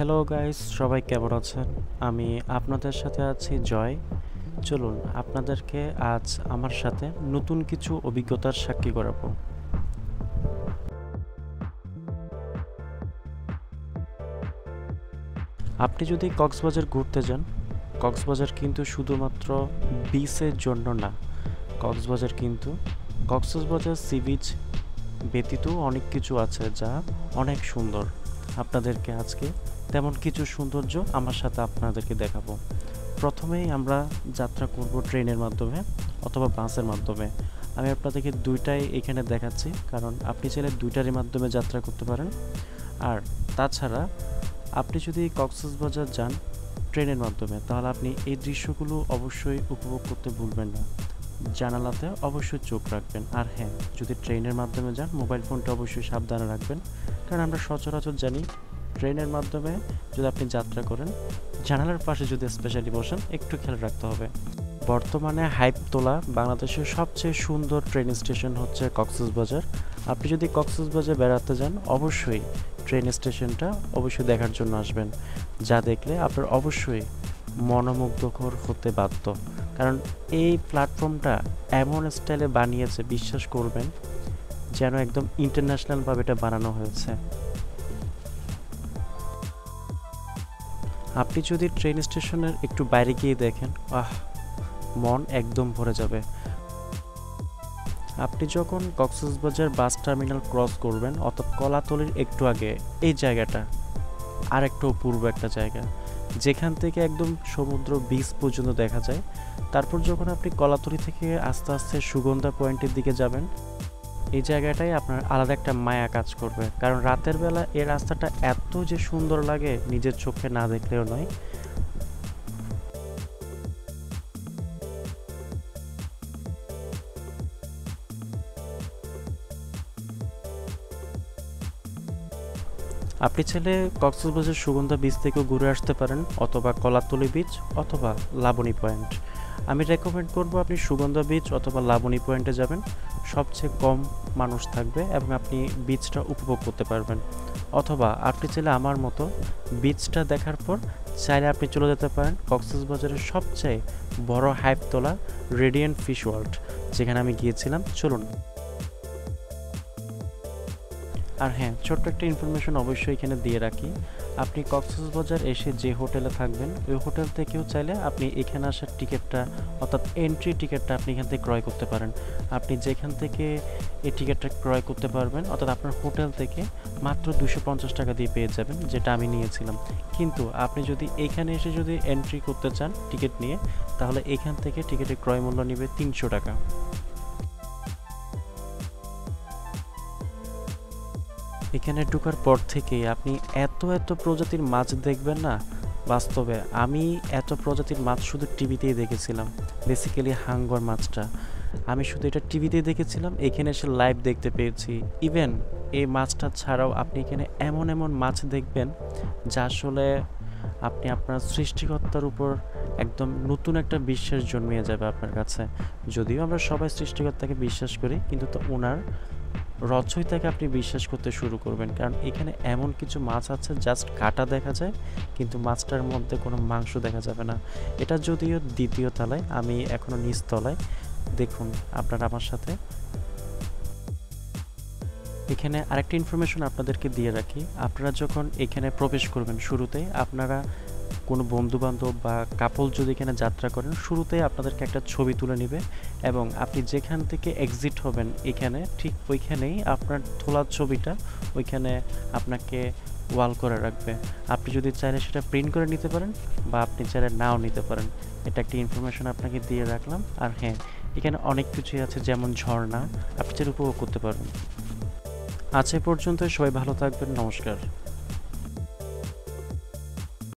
Hello guys, সবাই কেমন আছেন? আমি আপনাদের সাথে আছি জয়। চলুন আপনাদেরকে আজ আমার সাথে নতুন কিছু অভিজ্ঞতার সাক্ষী করাবো। আপনি যদি কক্সবাজার ঘুরতে যান, কক্সবাজার কিন্তু শুধুমাত্র বিচের জন্য না। কক্সবাজার সি বিচ ব্যতীত অনেক কিছু আছে যা অনেক সুন্দর। আপনাদেরকে আজকে তেমন কিছু সৌন্দর্য আমার সাথে আপনাদেরকে দেখাবো। প্রথমেই আমরা যাত্রা করব ট্রেনের মাধ্যমে অথবা বাসের মাধ্যমে। আমি আপনাদেরকে দুইটাই এখানে দেখাচ্ছি, কারণ আপনি চাইলে দুইটারই মাধ্যমে যাত্রা করতে পারেন। আর তাছাড়া আপনি যদি কক্সবাজার যান ট্রেনের মাধ্যমে, তাহলে আপনি এই দৃশ্যগুলো অবশ্যই উপভোগ করতে ভুলবেন না। জানালাতে অবশ্যই চোখ রাখবেন। আর হ্যাঁ, যদি ট্রেনের মাধ্যমে যান মোবাইল ফোনটা অবশ্যই সাবধানে রাখবেন, কারণ আমরা সচরাচর জানি ট্রেনের মাধ্যমে যদি আপনি যাত্রা করেন, জানালার পাশে যদি স্পেশালি বসেন একটু খেয়াল রাখতে হবে। বর্তমানে হাইপ তোলা বাংলাদেশের সবচেয়ে সুন্দর ট্রেন স্টেশন হচ্ছে কক্সবাজার। আপনি যদি কক্সবাজার বেড়াতে যান অবশ্যই ট্রেন স্টেশনটা অবশ্যই দেখার জন্য আসবেন, যা দেখলে আপনার অবশ্যই মনোমুগ্ধকর হতে বাধ্য। কারণ এই প্ল্যাটফর্মটা এমন স্টাইলে বানিয়েছে, বিশ্বাস করবেন যেন একদম ইন্টারন্যাশনালভাবে এটা বানানো হয়েছে। আপনি যদি ট্রেন স্টেশনের একটু বাইরে গিয়ে দেখেন, মন একদম ভরে যাবে। আপনি যখন কক্সবাজার বাস টার্মিনাল ক্রস করবেন, অর্থাৎ কলাতলির একটু আগে এই জায়গাটা আর একটু পূর্ব একটা জায়গা, যেখান থেকে একদম সমুদ্র বিচ পর্যন্ত দেখা যায়। তারপর যখন আপনি কলাতলি থেকে আস্তে আস্তে সুগন্ধা পয়েন্টের দিকে যাবেন, এই জায়গাটায় আপনার আলাদা একটা মায়া কাজ করবে, কারণ রাতের বেলা এই রাস্তাটা এত যে সুন্দর লাগে নিজের চোখে না দেখলেও নয়। আপনি চাইলে কক্সবাজার সুগন্ধা বিচ থেকেও ঘুরে আসতে পারেন, অথবা কলাতলি বিচ অথবা লাবণী পয়েন্ট। আমি রেকমেন্ড করব আপনি সুগন্ধা বিচ অথবা লাবণী পয়েন্টে যাবেন। সবচেয়ে কম মানুষ থাকবে এবং আপনি বিচটা উপভোগ করতে পারবেন। অথবা আপনি চাইলে আমার মতো বিচটা দেখার পর চাইলে আপনি চলে যেতে পারেন কক্সবাজারের সবচেয়ে বড় হাইপ তোলা রেডিয়েন্ট ফিশ ওয়ার্ল্ড, যেখানে আমি গিয়েছিলাম। চলুন। আর হ্যাঁ, ছোট্ট একটা ইনফরমেশন অবশ্যই এখানে দিয়ে রাখি। আপনি কক্সবাজার এসে যে হোটেলে থাকবেন, ওই হোটেল থেকেও চাইলে আপনি এখানে আসার টিকিটটা, অর্থাৎ এন্ট্রি টিকিটটা আপনি এখান থেকে ক্রয় করতে পারেন। আপনি যেখান থেকে এই টিকিটটা ক্রয় করতে পারবেন, অর্থাৎ আপনার হোটেল থেকে মাত্র 250 টাকা দিয়ে পেয়ে যাবেন, যেটা আমি নিয়েছিলাম। কিন্তু আপনি যদি এখানে এসে যদি এন্ট্রি করতে চান টিকিট নিয়ে, তাহলে এখান থেকে টিকিটের ক্রয় মূল্য নেবে 300 টাকা। এখানে ঢোকার পর থেকে আপনি এত এত প্রজাতির মাছ দেখবেন না। বাস্তবে আমি এত প্রজাতির মাছ শুধু টিভিতেই দেখেছিলাম। বেসিক্যালি হাঙ্গর মাছটা আমি শুধু এটা টিভিতেই দেখেছিলাম, এখানে এসে লাইভ দেখতে পেয়েছি। ইভেন এই মাছটা ছাড়াও আপনি এখানে এমন এমন মাছ দেখবেন যা আসলে আপনি আপনার সৃষ্টিকর্তার উপর একদম নতুন একটা বিশ্বাস জন্মিয়ে যাবে আপনার কাছে। যদিও আমরা সবাই সৃষ্টিকর্তাকে বিশ্বাস করি, কিন্তু তো ওনার রচয়িতাকে আপনি বিশ্বাস করতে শুরু করবেন, কারণ এখানে এমন কিছু মাছ আছে জাস্ট কাটা দেখা যায়, কিন্তু মাছটার মধ্যে কোনো মাংস দেখা যাবে না। এটা যদিও দ্বিতীয় তলায়, আমি এখনো নিচ তলায়। দেখুন আপনারা আমার সাথে। এখানে আরেকটা ইনফরমেশন আপনাদেরকে দিয়ে রাখি। আপনারা যখন এখানে প্রবেশ করবেন, শুরুতেই আপনারা কোনো বন্ধুবান্ধব বা কাপল যদি এখানে যাত্রা করেন, শুরুতেই আপনাদেরকে একটা ছবি তুলে নেবে এবং আপনি যেখান থেকে এক্সিট হবেন এখানে ঠিক ওইখানেই আপনার তোলা ছবিটা ওইখানে আপনাকে ওয়াল করে রাখবে। আপনি যদি চাইলে সেটা প্রিন্ট করে নিতে পারেন বা আপনি চাইলে নাও নিতে পারেন। এটা একটা ইনফরমেশন আপনাকে দিয়ে রাখলাম। আর হ্যাঁ, এখানে অনেক কিছুই আছে, যেমন ঝর্ণা, আপনি চাইলে উপভোগ করতে পারবেন। আজ এ পর্যন্ত, সবাই ভালো থাকবেন। নমস্কার।